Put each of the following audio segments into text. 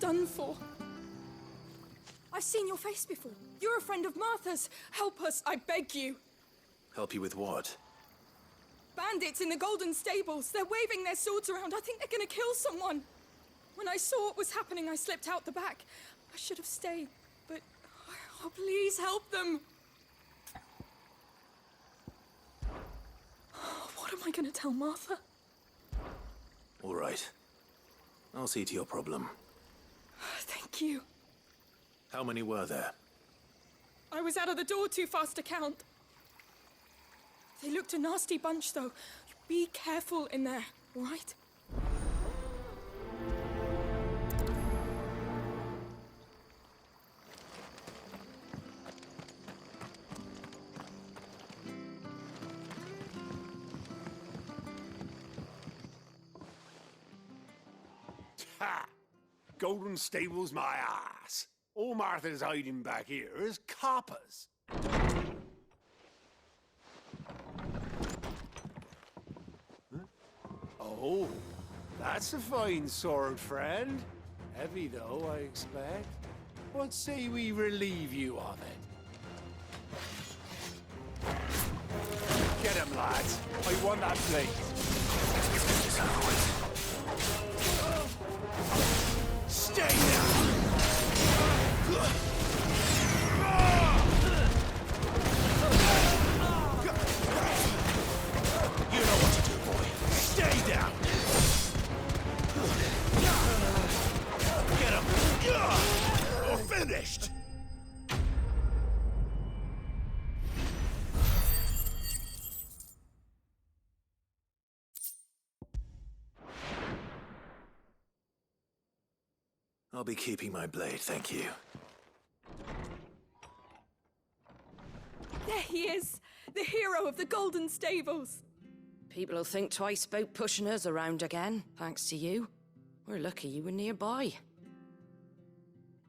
done for. I've seen your face before. You're a friend of Martha's. Help us, I beg you. Help you with what? Bandits in the Golden Stables. They're waving their swords around. I think they're gonna kill someone. When I saw what was happening, I slipped out the back. I should have stayed, but... Oh, please help them. What am I gonna tell Martha? All right. I'll see to your problem. Thank you. How many were there? I was out of the door too fast to count. They looked a nasty bunch, though. Be careful in there, all right? Ha! Golden Stables my ass. All Martha's hiding back here is coppers. Huh? Oh, that's a fine sword, friend. Heavy though, I expect. What say we relieve you of it? Get him, lads. I want that blade. Stay down! You know what to do, boy. Stay down! Get him! You're finished! I'll be keeping my blade, thank you. There he is, the hero of the Golden Stables. People will think twice about pushing us around again, thanks to you. We're lucky you were nearby.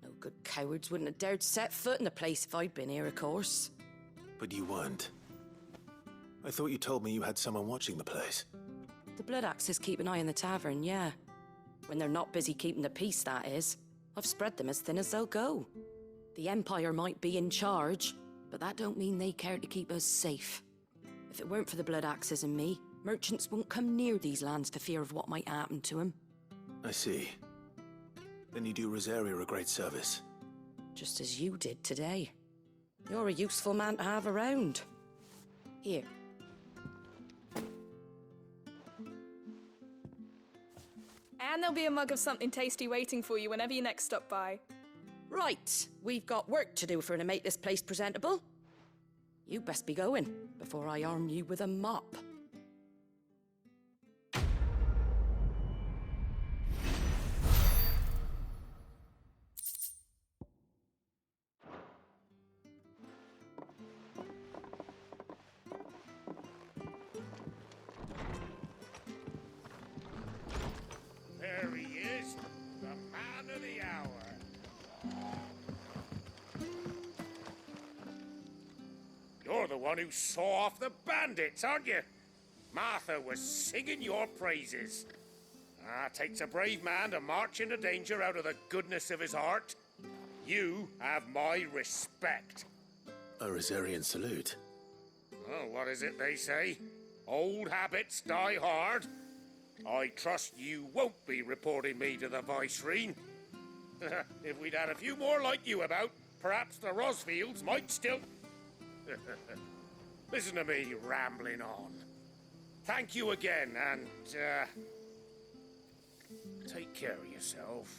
No good cowards wouldn't have dared set foot in the place if I'd been here, of course. But you weren't. I thought you told me you had someone watching the place. The Blood Axes keep an eye on the tavern, yeah. When they're not busy keeping the peace, that is. I've spread them as thin as they'll go. The Empire might be in charge, but that don't mean they care to keep us safe. If it weren't for the Blood Axes and me, merchants won't come near these lands for fear of what might happen to them. I see. Then you do Rosaria a great service. Just as you did today. You're a useful man to have around. Here. And there'll be a mug of something tasty waiting for you whenever you next stop by. Right, we've got work to do for to make this place presentable. You best be going, before I arm you with a mop. There he is, the man of the hour. You're the one who saw off the bandits, aren't you? Martha was singing your praises. Takes a brave man to march into danger out of the goodness of his heart. You have my respect. A Rosarian salute. Oh, what is it they say? Old habits die hard. I trust you won't be reporting me to the Viceroy. If we'd had a few more like you about, perhaps the Rosfields might still... Listen to me rambling on. Thank you again, and, take care of yourself.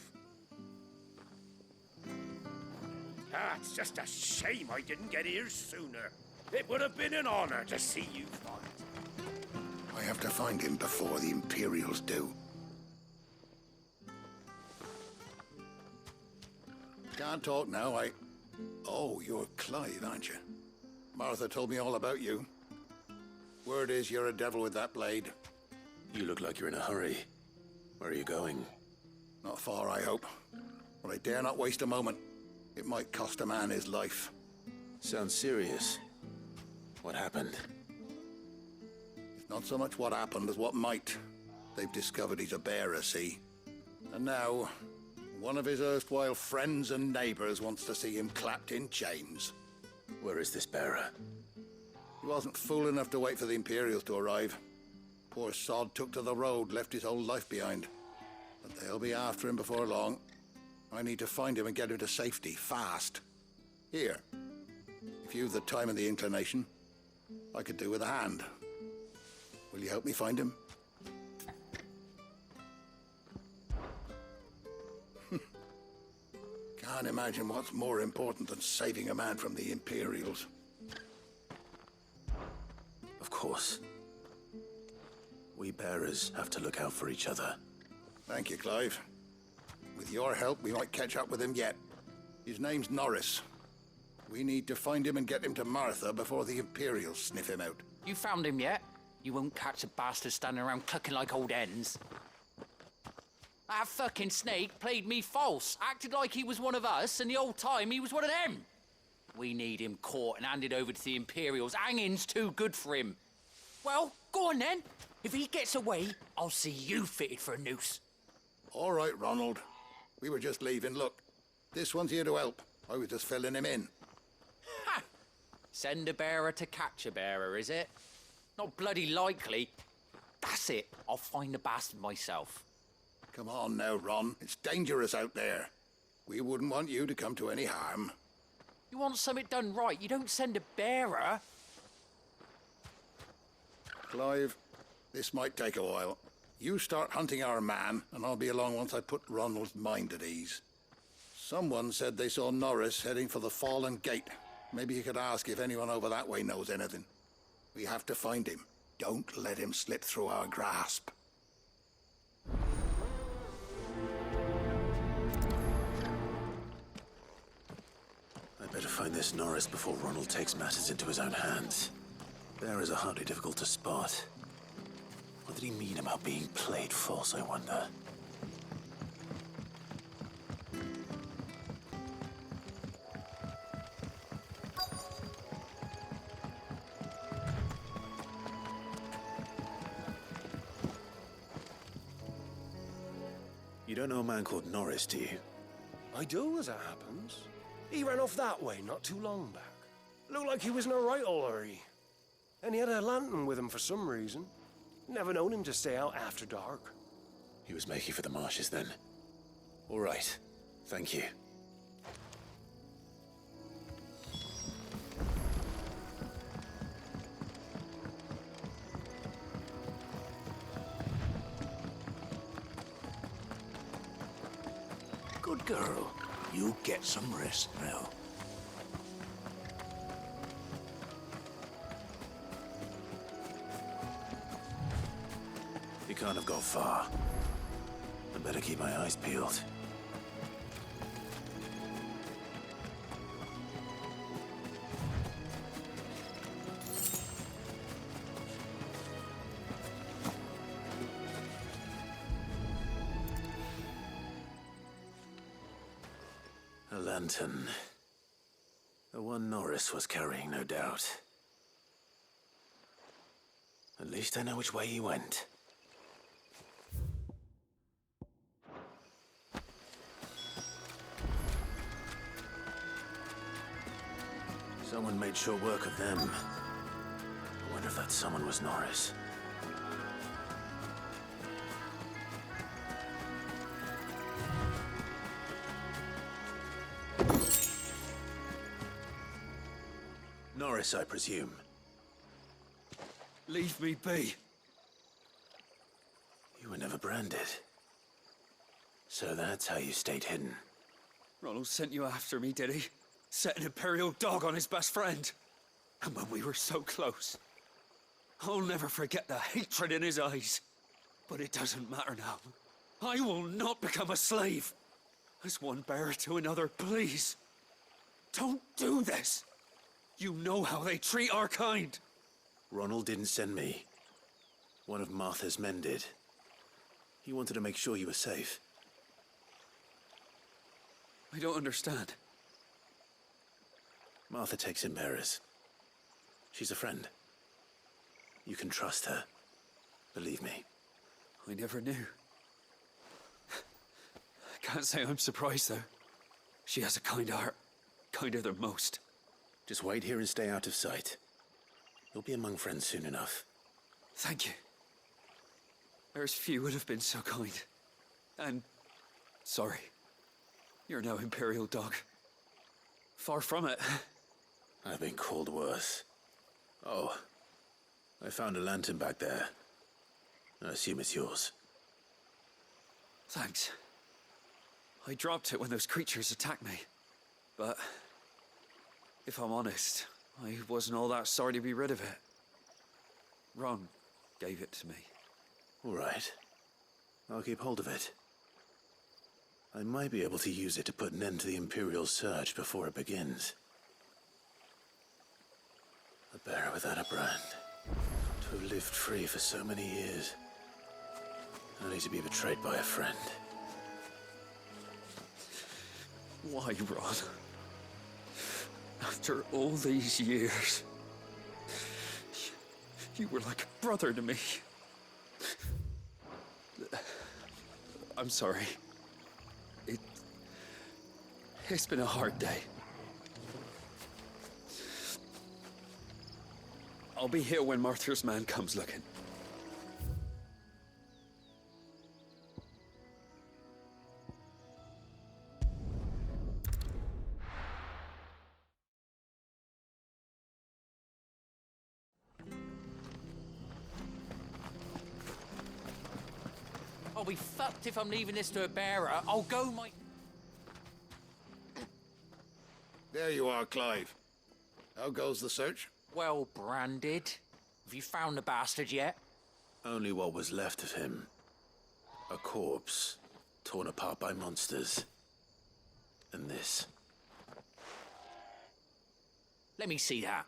It's just a shame I didn't get here sooner. It would have been an honor to see you fight. I have to find him before the Imperials do. Can't talk now, Oh, you're Clive, aren't you? Martha told me all about you. Word is you're a devil with that blade. You look like you're in a hurry. Where are you going? Not far, I hope. But I dare not waste a moment. It might cost a man his life. Sounds serious. What happened? It's not so much what happened as what might. They've discovered he's a bearer, see? And now, One of his erstwhile friends and neighbors wants to see him clapped in chains. Where is this bearer? He wasn't fool enough to wait for the Imperials to arrive. Poor sod took to the road, left his whole life behind. But they'll be after him before long. I need to find him and get him to safety, fast. Here, if you've the time and the inclination, I could do with a hand. Will you help me find him? Can't imagine what's more important than saving a man from the Imperials. Of course. We bearers have to look out for each other. Thank you, Clive. With your help, we might catch up with him yet. His name's Norris. We need to find him and get him to Martha before the Imperials sniff him out. You found him yet? You won't catch a bastard standing around clucking like old hens. That fucking snake played me false, acted like he was one of us, and the whole time he was one of them. We need him caught and handed over to the Imperials. Hanging's too good for him. Well, go on then. If he gets away, I'll see you fitted for a noose. All right, Ronald. We were just leaving. Look, this one's here to help. I was just filling him in. Ha! Send a bearer to catch a bearer, is it? Not bloody likely. That's it. I'll find the bastard myself. Come on now, Ron. It's dangerous out there. We wouldn't want you to come to any harm. You want something done right, you don't send a bearer. Clive, this might take a while. You start hunting our man, and I'll be along once I put Ronald's mind at ease. Someone said they saw Norris heading for the Fallen Gate. Maybe you could ask if anyone over that way knows anything. We have to find him. Don't let him slip through our grasp. I'd better find this Norris before Ronald takes matters into his own hands. Bearers are hardly difficult to spot. What did he mean about being played false, I wonder? You don't know a man called Norris, do you? I do, as it happens. He ran off that way not too long back. Looked like he was in a right hurry. And he had a lantern with him for some reason. Never known him to stay out after dark. He was making for the marshes then. All right. Thank you. Good girl. You get some rest now. He can't have got far. I better keep my eyes peeled. A lantern. The one Norris was carrying, no doubt. At least I know which way he went. Someone made short work of them. I wonder if that someone was Norris. Norris, I presume. Leave me be. You were never branded. So that's how you stayed hidden. Ronald sent you after me, did he? Set an Imperial dog on his best friend. And when we were so close. I'll never forget the hatred in his eyes. But it doesn't matter now. I will not become a slave. As one bearer to another, please. Don't do this. You know how they treat our kind. Ronald didn't send me. One of Martha's men did. He wanted to make sure you were safe. I don't understand. Martha takes in bearers. She's a friend. You can trust her. Believe me. I never knew. Can't say I'm surprised, though. She has a kind heart. Kinder than most. Just wait here and stay out of sight. You'll be among friends soon enough. Thank you. There's few would have been so kind. And sorry. You're no Imperial dog. Far from it. I've been called worse. Oh, I found a lantern back there. I assume it's yours. Thanks. I dropped it when those creatures attacked me. But if I'm honest, I wasn't all that sorry to be rid of it. Ron gave it to me. All right. I'll keep hold of it. I might be able to use it to put an end to the Imperial surge before it begins. A bearer without a brand. To have lived free for so many years. Only to be betrayed by a friend. Why, Ron? After all these years, you were like a brother to me. I'm sorry. It's been a hard day. I'll be here when Martha's man comes looking. I'll be fucked if I'm leaving this to a bearer. I'll go my... There you are, Clive. How goes the search? Well branded. Have you found the bastard yet? Only what was left of him. A corpse, torn apart by monsters. And this. Let me see that.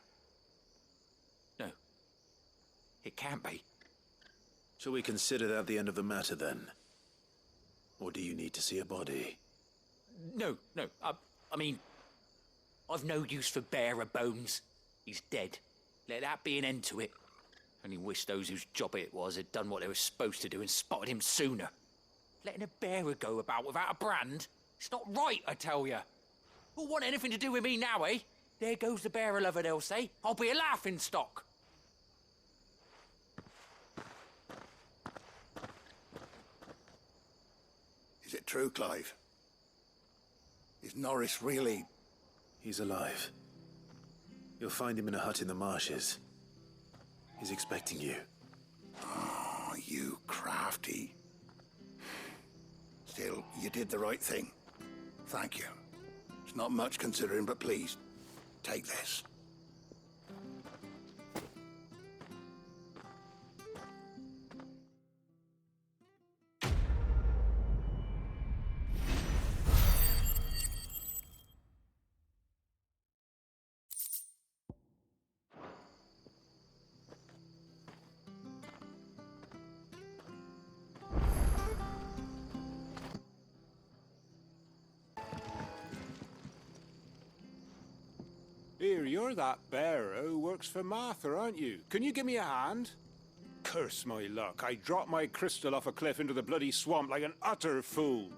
No. It can't be. Shall we consider that the end of the matter, then? Or do you need to see a body? No. I mean, I've no use for bearer bones. He's dead. Let that be an end to it. Only wish those whose job it was had done what they were supposed to do and spotted him sooner. Letting a bearer go about without a brand? It's not right, I tell you. Who'll want anything to do with me now, eh? There goes the bearer lover, they'll say. I'll be a laughing stock. Is it true, Clive? Is Norris really... He's alive. You'll find him in a hut in the marshes. He's expecting you. Oh, you crafty. Still, you did the right thing. Thank you. It's not much considering, but please, take this. Here, you're that bearer who works for Martha, aren't you? Can you give me a hand? Curse my luck. I dropped my crystal off a cliff into the bloody swamp like an utter fool.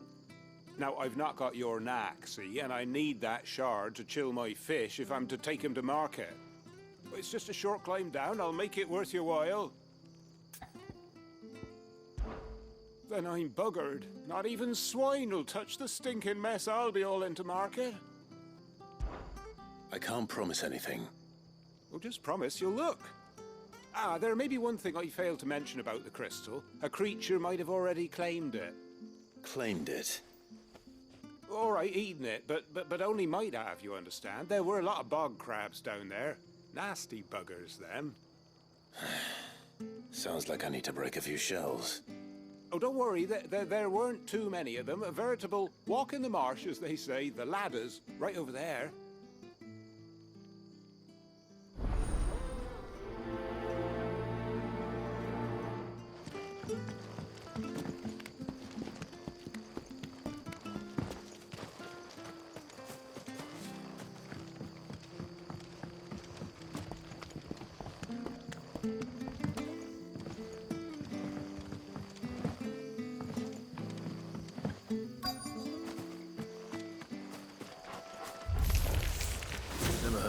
Now, I've not got your knack, see, and I need that shard to chill my fish if I'm to take him to market. It's just a short climb down. I'll make it worth your while. Then I'm buggered. Not even swine will touch the stinking mess I'll be all into market. I can't promise anything. Well, just promise you'll look. There may be one thing I failed to mention about the crystal. A creature might have already claimed it. Claimed it? All right, eaten it, but only might have, you understand. There were a lot of bog crabs down there. Nasty buggers, them. Sounds like I need to break a few shells. Oh, don't worry, there weren't too many of them. A veritable walk in the marsh, as they say, the ladders, right over there.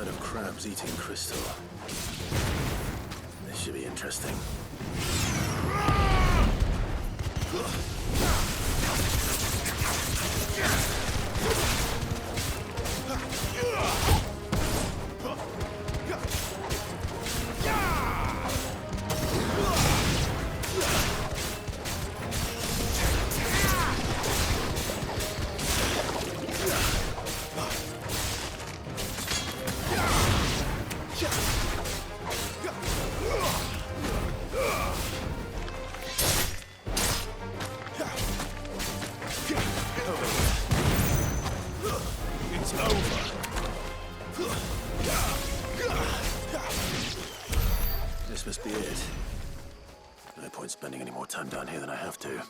of crabs eating crystal. This should be interesting. It's over. This must be it. No point spending any more time down here than I have to.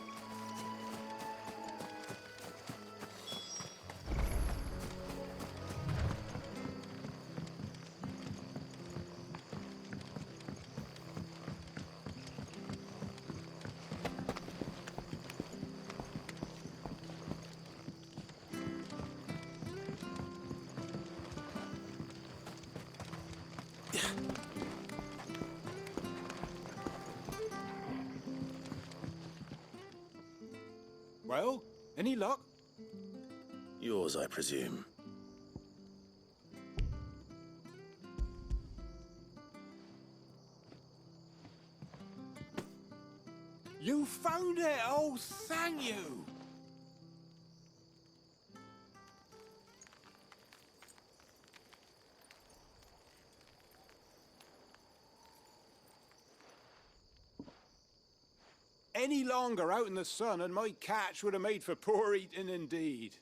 Well, any luck? Yours, I presume. You found it! Oh, thank you! Any longer out in the sun and my catch would have made for poor eating indeed.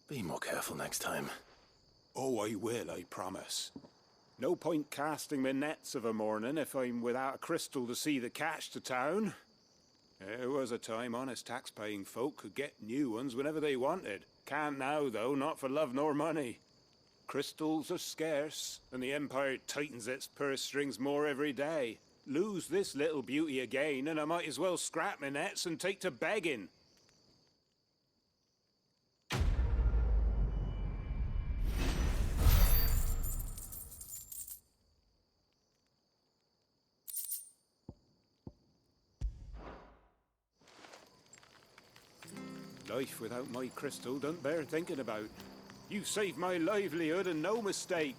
Be more careful next time. Oh, I will, I promise. No point casting my nets of a morning if I'm without a crystal to see the catch to town. There was a time honest tax-paying folk could get new ones whenever they wanted. Can't now, though, not for love nor money. Crystals are scarce, and the Empire tightens its purse strings more every day. Lose this little beauty again, and I might as well scrap my nets and take to begging. Life without my crystal don't bear thinking about. You saved my livelihood and no mistake.